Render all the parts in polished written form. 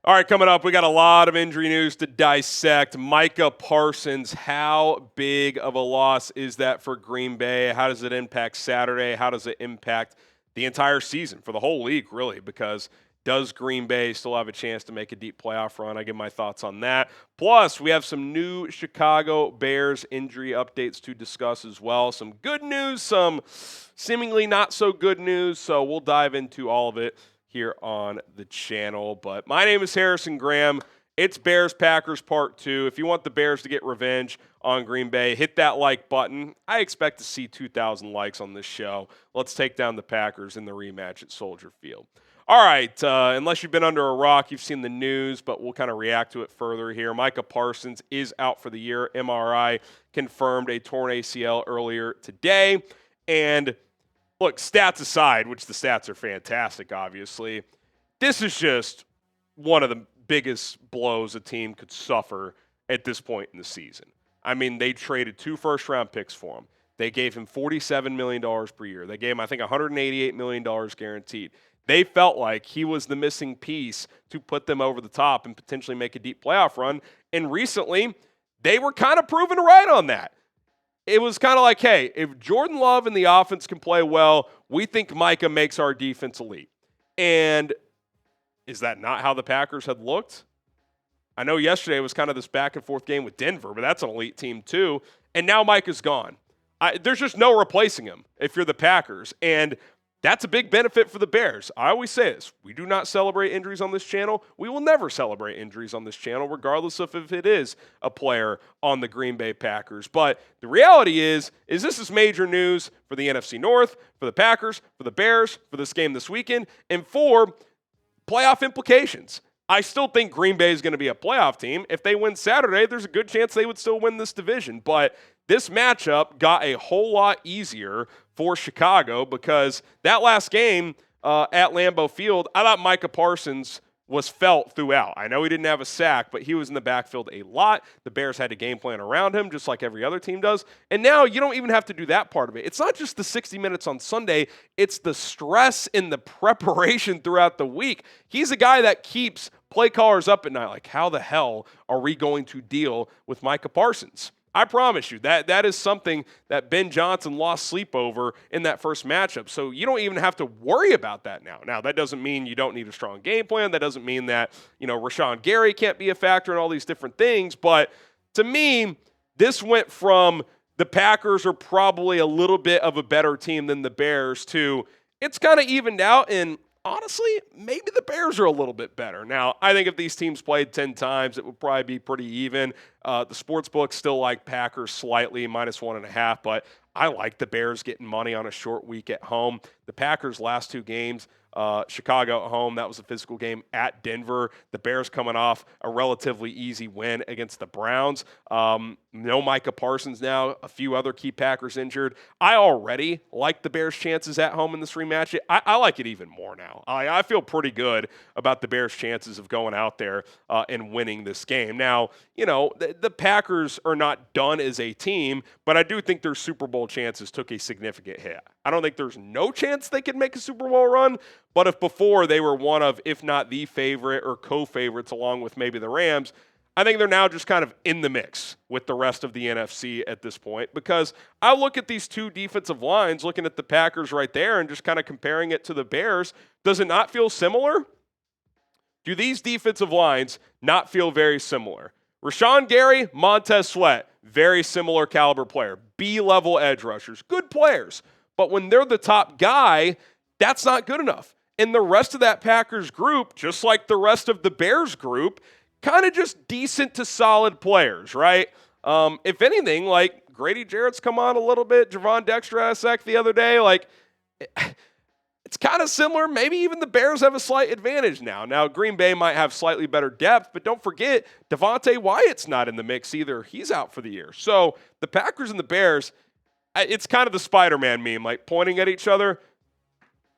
All right, coming up, we got a lot of injury news to dissect. Micah Parsons, how big of a loss is that for Green Bay? How does it impact Saturday? How does it impact the entire season for the whole league, really? Because does Green Bay still have a chance to make a deep playoff run? I give my thoughts on that. Plus, we have some new Chicago Bears injury updates to discuss as well. Some good news, some seemingly not so good news. So we'll dive into all of it here on the channel. But my name is Harrison Graham. It's Bears-Packers Part 2. If you want the Bears to get revenge on Green Bay, hit that like button. I expect to see 2,000 likes on this show. Let's take down the Packers in the rematch at Soldier Field. All right, unless you've been under a rock, you've seen the news, but we'll kind of react to it further here. Micah Parsons is out for the year. MRI confirmed a torn ACL earlier today. And look, stats aside, which the stats are fantastic, obviously, this is just one of the biggest blows a team could suffer at this point in the season. I mean, they traded 2 first-round picks for him. They gave him $47 million per year. They gave him, I think, $188 million guaranteed. They felt like he was the missing piece to put them over the top and potentially make a deep playoff run. And recently, they were kind of proven right on that. It was kind of like, hey, if Jordan Love and the offense can play well, we think Micah makes our defense elite. And is that not how the Packers had looked? I know yesterday was kind of this back-and-forth game with Denver, but that's an elite team too. And now Micah's gone. There's just no replacing him if you're the Packers. And that's a big benefit for the Bears. I always say this. We do not celebrate injuries on this channel. We will never celebrate injuries on this channel, regardless of if it is a player on the Green Bay Packers. But the reality is this is major news for the NFC North, for the Packers, for the Bears, for this game this weekend, and for playoff implications. I still think Green Bay is going to be a playoff team. If they win Saturday, there's a good chance they would still win this division. But this matchup got a whole lot easier for Chicago because that last game at Lambeau Field, I thought Micah Parsons was felt throughout. I know he didn't have a sack, but he was in the backfield a lot. The Bears had a game plan around him, just like every other team does. And now you don't even have to do that part of it. It's not just the 60 minutes on Sunday. It's the stress and the preparation throughout the week. He's a guy that keeps play callers up at night. Like, how the hell are we going to deal with Micah Parsons? I promise you, that is something that Ben Johnson lost sleep over in that first matchup. So you don't even have to worry about that now. Now, that doesn't mean you don't need a strong game plan. That doesn't mean that, Rashawn Gary can't be a factor in all these different things. But to me, this went from the Packers are probably a little bit of a better team than the Bears to it's kind of evened out. And honestly, maybe the Bears are a little bit better. Now, I think if these teams played 10 times, it would probably be pretty even. The sportsbooks still like Packers slightly, -1.5, but I like the Bears getting money on a short week at home. The Packers' last 2 games, Chicago at home, that was a physical game at Denver. The Bears coming off a relatively easy win against the Browns. No Micah Parsons now, a few other key Packers injured. I already like the Bears' chances at home in this rematch. I like it even more now. I feel pretty good about the Bears' chances of going out there and winning this game. Now, the Packers are not done as a team, but I do think their Super Bowl chances took a significant hit. I don't think there's no chance they could make a Super Bowl run, but if before they were one of, if not the favorite or co-favorites along with maybe the Rams, I think they're now just kind of in the mix with the rest of the NFC at this point because I look at these 2 defensive lines, looking at the Packers right there and just kind of comparing it to the Bears. Does it not feel similar? Do these defensive lines not feel very similar? Rashawn Gary, Montez Sweat, very similar caliber player. B-level edge rushers, good players. But when they're the top guy, that's not good enough. And the rest of that Packers group, just like the rest of the Bears group, kind of just decent to solid players, right? If anything, like Grady Jarrett's come on a little bit. Javon Dexter had a sack the other day. Like, it's kind of similar. Maybe even the Bears have a slight advantage now. Now, Green Bay might have slightly better depth, but don't forget, Devontae Wyatt's not in the mix either. He's out for the year. So the Packers and the Bears, it's kind of the Spider-Man meme, like pointing at each other,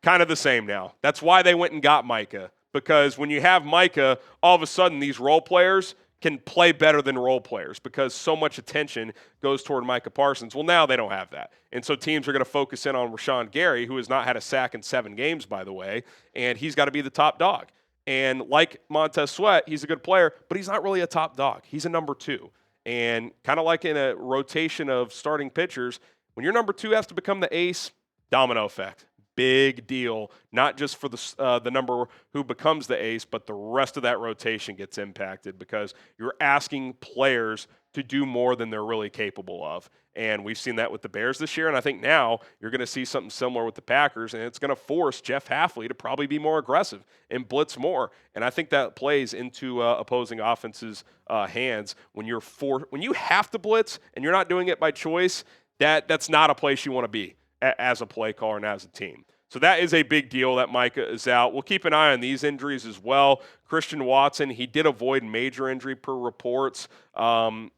kind of the same now. That's why they went and got Micah, because when you have Micah, all of a sudden these role players can play better than role players because so much attention goes toward Micah Parsons. Well, now they don't have that. And so teams are going to focus in on Rashawn Gary, who has not had a sack in 7 games, by the way, and he's got to be the top dog. And like Montez Sweat, he's a good player, but he's not really a top dog. He's a number 2. And kind of like in a rotation of starting pitchers, when your number 2 has to become the ace, domino effect. Big deal, not just for the number who becomes the ace, but the rest of that rotation gets impacted because you're asking players to do more than they're really capable of. And we've seen that with the Bears this year, and I think now you're going to see something similar with the Packers, and it's going to force Jeff Hafley to probably be more aggressive and blitz more. And I think that plays into opposing offenses' hands when you have to blitz and you're not doing it by choice. That's not a place you want to be as a play caller and as a team. So that is a big deal that Micah is out. We'll keep an eye on these injuries as well. Christian Watson, he did avoid major injury per reports.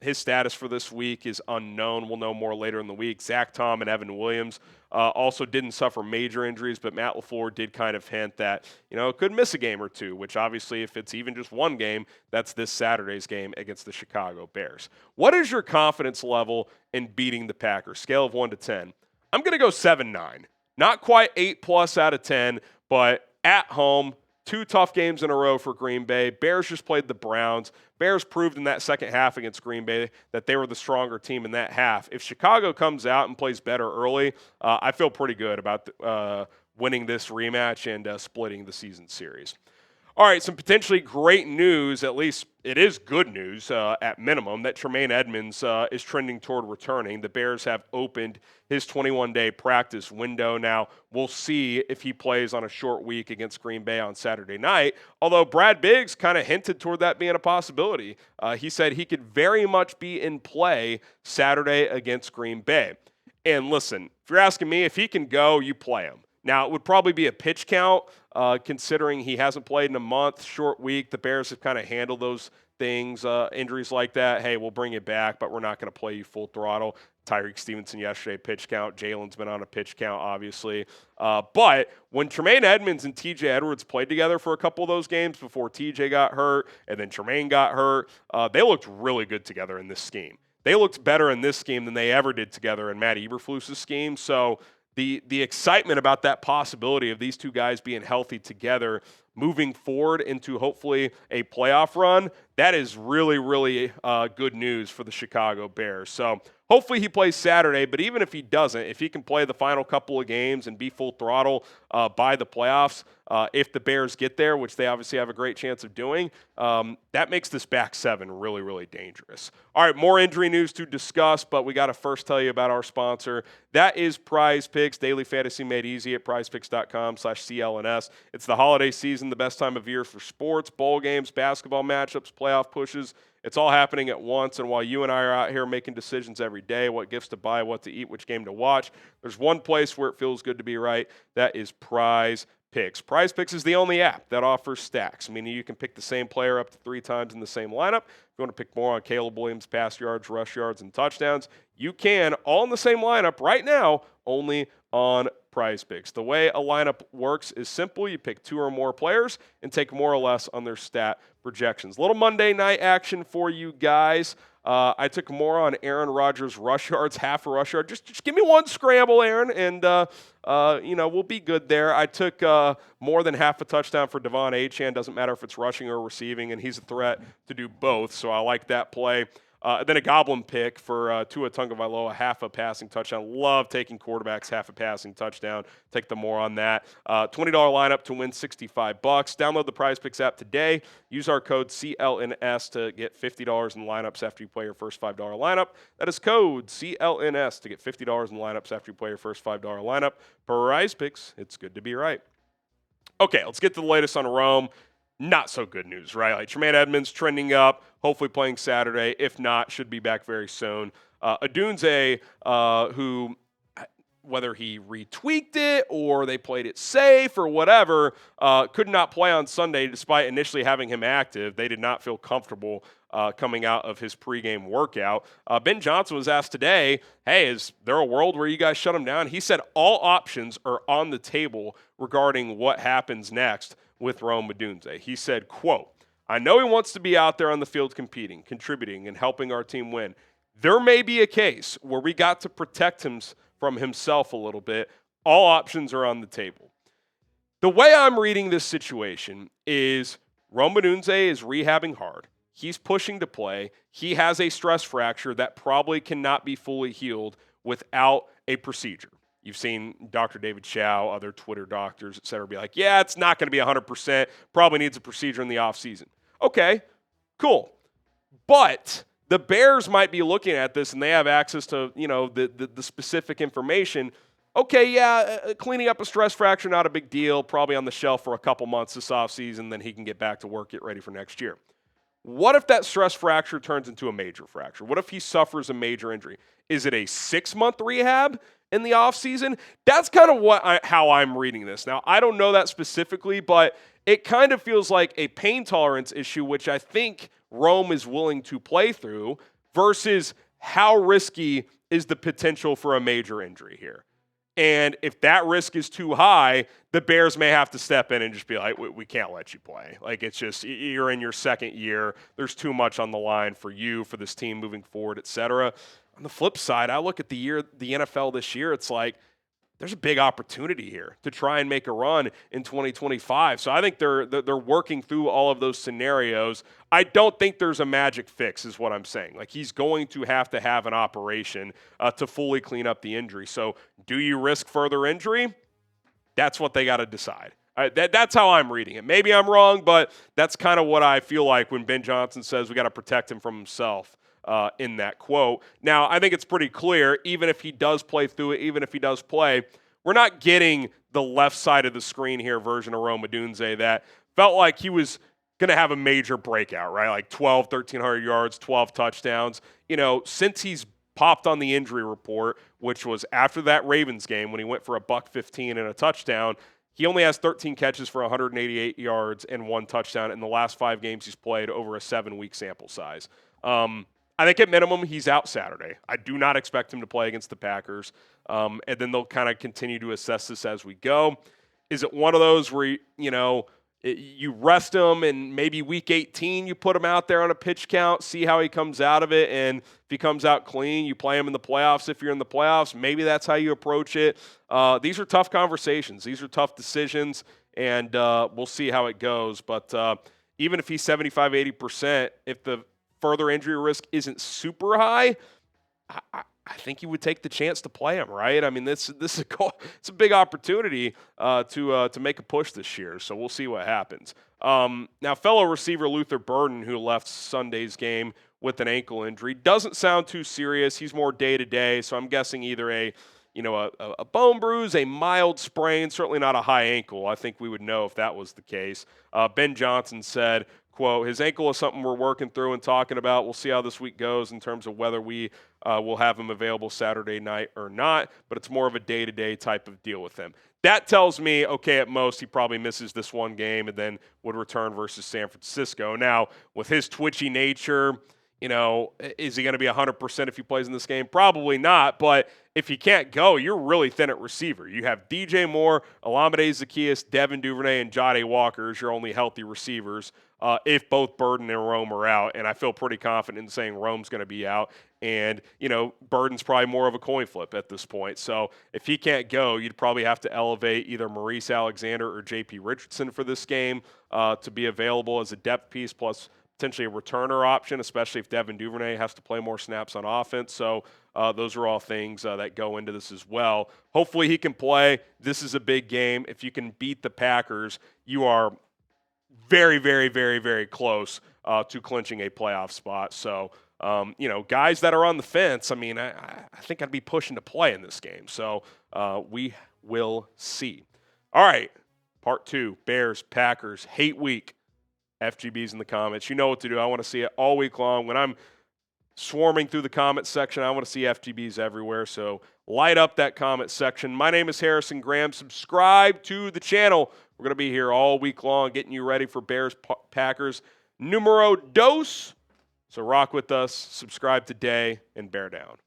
His status for this week is unknown. We'll know more later in the week. Zach Tom and Evan Williams also didn't suffer major injuries, but Matt LaFleur did kind of hint that, could miss a game or two, which obviously if it's even just one game, that's this Saturday's game against the Chicago Bears. What is your confidence level in beating the Packers? Scale of 1 to 10. I'm going to go 7-9. Not quite 8+ out of 10, but at home, 2 tough games in a row for Green Bay. Bears just played the Browns. Bears proved in that second half against Green Bay that they were the stronger team in that half. If Chicago comes out and plays better early, I feel pretty good about winning this rematch and splitting the season series. All right, some potentially great news, at least it is good news at minimum, that Tremaine Edmunds is trending toward returning. The Bears have opened his 21-day practice window. Now, we'll see if he plays on a short week against Green Bay on Saturday night, although Brad Biggs kind of hinted toward that being a possibility. He said he could very much be in play Saturday against Green Bay. And listen, if you're asking me, if he can go, you play him. Now, it would probably be a pitch count, considering he hasn't played in a month, short week. The Bears have kind of handled those things, injuries like that. Hey, we'll bring you back, but we're not going to play you full throttle. Tyreek Stevenson yesterday, pitch count. Jalen's been on a pitch count, obviously. But when Tremaine Edmunds and TJ Edwards played together for a couple of those games before TJ got hurt and then Tremaine got hurt, they looked really good together in this scheme. They looked better in this scheme than they ever did together in Matt Eberflus's scheme. So the excitement about that possibility of these two guys being healthy together moving forward into hopefully a playoff run, that is really, really good news for the Chicago Bears. So hopefully he plays Saturday, but even if he doesn't, if he can play the final couple of games and be full throttle by the playoffs, if the Bears get there, which they obviously have a great chance of doing, that makes this back seven really, really dangerous. All right, more injury news to discuss, but we got to first tell you about our sponsor. That is PrizePicks, daily fantasy made easy at prizepicks.com/CLNS. It's the holiday season, the best time of year for sports, bowl games, basketball matchups, playoff pushes. It's all happening at once, and while you and I are out here making decisions every day, what gifts to buy, what to eat, which game to watch, there's one place where it feels good to be right. That is PrizePicks. PrizePicks is the only app that offers stacks, meaning you can pick the same player up to 3 times in the same lineup. If you want to pick more on Caleb Williams' pass yards, rush yards, and touchdowns, you can, all in the same lineup right now, only on PrizePicks. The way a lineup works is simple. You pick 2 or more players and take more or less on their stat projections. Little Monday night action for you guys. I took more on Aaron Rodgers' rush yards, half a rush yard. Just give me one scramble, Aaron, and we'll be good there. I took more than half a touchdown for Devon Achane. Doesn't matter if it's rushing or receiving, and he's a threat to do both, so I like that play. Then a goblin pick for Tua Tagovailoa, half a passing touchdown. Love taking quarterbacks, half a passing touchdown. Take the more on that. $20 lineup to win $65. Download the PrizePicks app today. Use our code CLNS to get $50 in lineups after you play your first $5 lineup. That is code CLNS to get $50 in lineups after you play your first $5 lineup. PrizePicks, it's good to be right. Okay, let's get to the latest on Rome. Not so good news, right? Like Tremaine Edmunds trending up, hopefully playing Saturday. If not, should be back very soon. Odunze, who, whether he retweaked it or they played it safe or whatever, could not play on Sunday despite initially having him active. They did not feel comfortable coming out of his pregame workout. Ben Johnson was asked today, hey, is there a world where you guys shut him down? He said all options are on the table regarding what happens next with Rome Odunze. He said, quote, I know he wants to be out there on the field competing, contributing, and helping our team win. There may be a case where we got to protect him from himself a little bit. All options are on the table. The way I'm reading this situation is Rome Odunze is rehabbing hard. He's pushing to play. He has a stress fracture that probably cannot be fully healed without a procedure. You've seen Dr. David Chow, other Twitter doctors, et cetera, be like, yeah, it's not going to be 100%. Probably needs a procedure in the offseason. Okay, cool. But the Bears might be looking at this, and they have access to, the specific information. Okay, yeah, cleaning up a stress fracture, not a big deal. Probably on the shelf for a couple months this offseason, then he can get back to work, get ready for next year. What if that stress fracture turns into a major fracture? What if he suffers a major injury? Is it a 6-month rehab in the offseason? That's kind of how I'm reading this. Now, I don't know that specifically, but it kind of feels like a pain tolerance issue, which I think Rome is willing to play through, versus how risky is the potential for a major injury here. And if that risk is too high, the Bears may have to step in and just be like, we can't let you play. Like, it's just, you're in your second year. There's too much on the line for you, for this team moving forward, et cetera. On the flip side, I look at the NFL this year, it's like, there's a big opportunity here to try and make a run in 2025. So I think they're working through all of those scenarios. I don't think there's a magic fix is what I'm saying. Like, he's going to have an operation to fully clean up the injury. So do you risk further injury? That's what they got to decide. That's how I'm reading it. Maybe I'm wrong, but that's kind of what I feel like when Ben Johnson says we got to protect him from himself. In that quote. Now, I think it's pretty clear, even if he does play through it, even if he does play, we're not getting the left side of the screen here version of Rome Odunze that felt like he was going to have a major breakout, right? Like 1,300 yards, 12 touchdowns. Since he's popped on the injury report, which was after that Ravens game when he went for $115 and a touchdown, he only has 13 catches for 188 yards and 1 touchdown in the last 5 games he's played over a 7-week sample size. I think at minimum he's out Saturday. I do not expect him to play against the Packers. And then they'll kind of continue to assess this as we go. Is it one of those where, you rest him and maybe week 18 you put him out there on a pitch count, see how he comes out of it, and if he comes out clean, you play him in the playoffs if you're in the playoffs. Maybe that's how you approach it. These are tough conversations. These are tough decisions, and we'll see how it goes. But even if he's 75, 80%, if the further injury risk isn't super high, I think you would take the chance to play him, right? I mean, this is it's a big opportunity to make a push this year, so we'll see what happens. Now, fellow receiver Luther Burden, who left Sunday's game with an ankle injury, doesn't sound too serious. He's more day-to-day, so I'm guessing either a bone bruise, a mild sprain, certainly not a high ankle. I think we would know if that was the case. Ben Johnson said, quote, his ankle is something we're working through and talking about. We'll see how this week goes in terms of whether we will have him available Saturday night or not, but it's more of a day-to-day type of deal with him. That tells me, okay, at most he probably misses this one game and then would return versus San Francisco. Now, with his twitchy nature, is he going to be 100% if he plays in this game? Probably not, but if he can't go, you're really thin at receiver. You have DJ Moore, Olamide Zaccheaus, Devin Duvernay, and Jade Walker as your only healthy receivers if both Burden and Rome are out, and I feel pretty confident in saying Rome's going to be out, and, Burden's probably more of a coin flip at this point. So if he can't go, you'd probably have to elevate either Maurice Alexander or J.P. Richardson for this game to be available as a depth piece, plus potentially a returner option, especially if Devin Duvernay has to play more snaps on offense. So those are all things that go into this as well. Hopefully he can play. This is a big game. If you can beat the Packers, you are very, very, very, very close to clinching a playoff spot. So, guys that are on the fence, I think I'd be pushing to play in this game. So we will see. All right, part 2, Bears, Packers, hate week. FGBs in the comments. You know what to do. I want to see it all week long. When I'm swarming through the comment section, I want to see FGBs everywhere. So light up that comment section. My name is Harrison Graham. Subscribe to the channel. We're going to be here all week long getting you ready for Bears, Packers, numero dos. So rock with us. Subscribe today and bear down.